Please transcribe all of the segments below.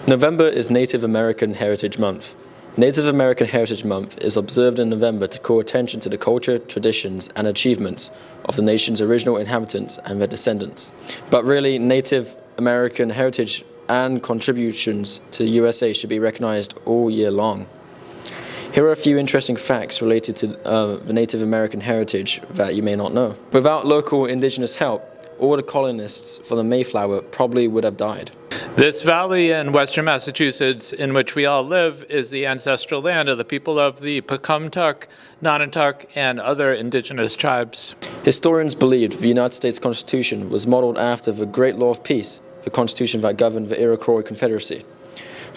November is Native American Heritage Month. Native American Heritage Month is observed in November to call attention to the culture, traditions, and achievements of the nation's original inhabitants and their descendants. But really, Native American heritage and contributions to the USA should be recognized all year long. Here are a few interesting facts related to the Native American heritage that you may not know. Without local indigenous help, all the colonists from the Mayflower probably would have died. This valley in western Massachusetts in which we all live is the ancestral land of the people of the Pecumtuck, Nonotuck, and other indigenous tribes. Historians believe the United States Constitution was modeled after the Great Law of Peace, the constitution that governed the Iroquois Confederacy.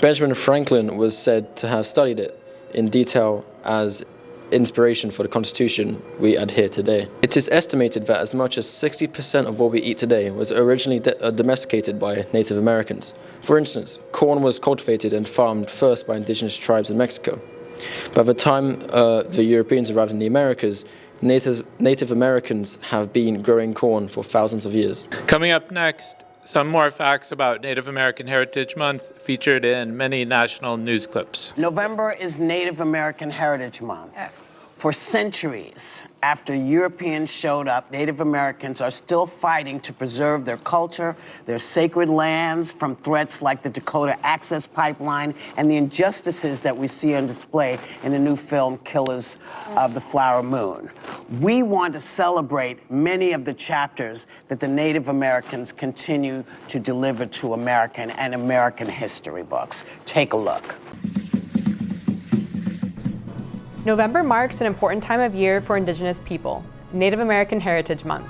Benjamin Franklin was said to have studied it in detail as inspiration for the Constitution we adhere today. It is estimated that as much as 60% of what we eat today was originally domesticated by Native Americans. For instance, corn was cultivated and farmed first by indigenous tribes in Mexico. By the time the Europeans arrived in the Americas, Native Americans have been growing corn for thousands of years. Coming up next, some more facts about Native American Heritage Month featured in many national news clips. November is Native American Heritage Month. Yes. For centuries after Europeans showed up, Native Americans are still fighting to preserve their culture, their sacred lands from threats like the Dakota Access Pipeline and the injustices that we see on display in the new film Killers of the Flower Moon. We want to celebrate many of the chapters that the Native Americans continue to deliver to American and American history books. Take a look. November marks an important time of year for Indigenous people, Native American Heritage Month.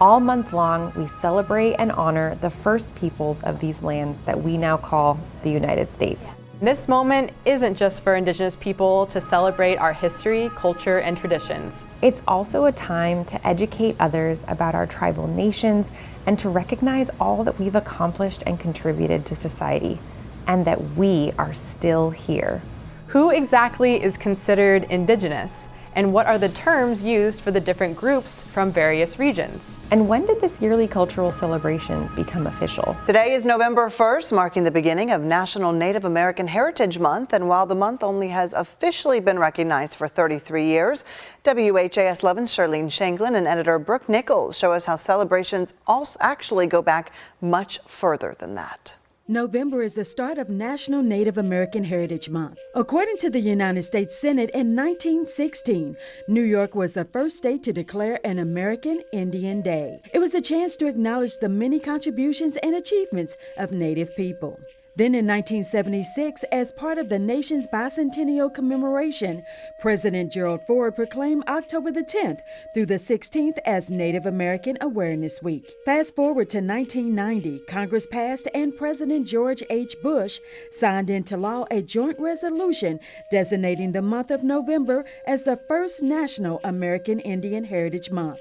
All month long, we celebrate and honor the first peoples of these lands that we now call the United States. This moment isn't just for Indigenous people to celebrate our history, culture, and traditions. It's also a time to educate others about our tribal nations and to recognize all that we've accomplished and contributed to society, and that we are still here. Who exactly is considered Indigenous, and what are the terms used for the different groups from various regions? And when did this yearly cultural celebration become official? Today is November 1st, marking the beginning of National Native American Heritage Month, and while the month only has officially been recognized for 33 years, WHAS 11's Charlene Shanklin and editor Brooke Nichols show us how celebrations also actually go back much further than that. November is the start of National Native American Heritage Month. According to the United States Senate in 1916, New York was the first state to declare an American Indian Day. It was a chance to acknowledge the many contributions and achievements of Native people. Then in 1976, as part of the nation's bicentennial commemoration, President Gerald Ford proclaimed October the 10th through the 16th as Native American Awareness Week. Fast forward to 1990, Congress passed and President George H. Bush signed into law a joint resolution designating the month of November as the first National American Indian Heritage Month.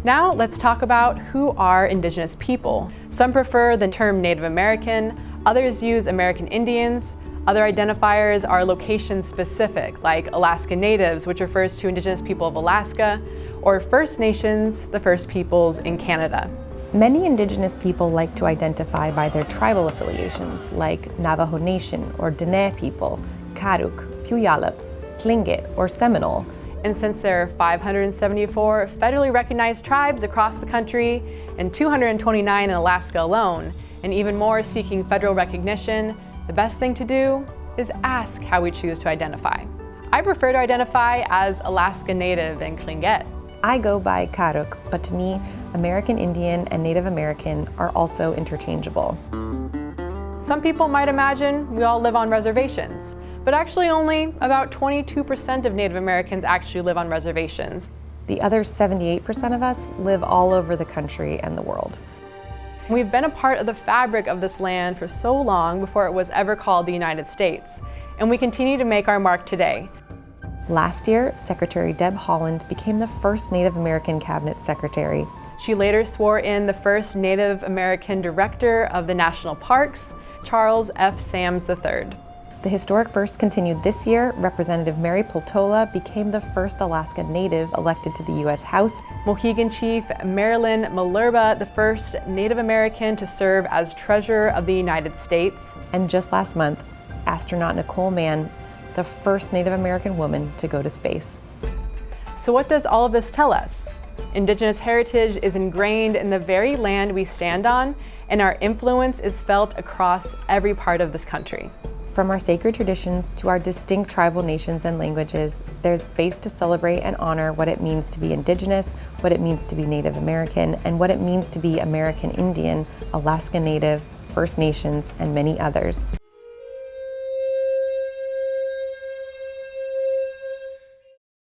Now let's talk about who are Indigenous people. Some prefer the term Native American, others use American Indians, Other identifiers are location-specific, like Alaska Natives, which refers to Indigenous people of Alaska, or First Nations, the First Peoples in Canada. Many Indigenous people like to identify by their tribal affiliations, like Navajo Nation or Dene people, Karuk, Puyallup, Tlingit, or Seminole. And since there are 574 federally recognized tribes across the country and 229 in Alaska alone, and even more seeking federal recognition, the best thing to do is ask how we choose to identify. I prefer to identify as Alaska Native and Tlingit. I go by Karuk, but to me, American Indian and Native American are also interchangeable. Some people might imagine we all live on reservations, but actually only about 22% of Native Americans actually live on reservations. The other 78% of us live all over the country and the world. We've been a part of the fabric of this land for so long before it was ever called the United States, and we continue to make our mark today. Last year, Secretary Deb Haaland became the first Native American cabinet secretary. She later swore in the first Native American director of the national parks, Charles F. Sams III. The historic first continued this year. Representative Mary Peltola became the first Alaska Native elected to the U.S. House. Mohegan Chief Marilyn Malerba, the first Native American to serve as Treasurer of the United States. And just last month, astronaut Nicole Mann, the first Native American woman to go to space. So what does all of this tell us? Indigenous heritage is ingrained in the very land we stand on, and our influence is felt across every part of this country. From our sacred traditions to our distinct tribal nations and languages, there's space to celebrate and honor what it means to be Indigenous, what it means to be Native American, and what it means to be American Indian, Alaska Native, First Nations, and many others.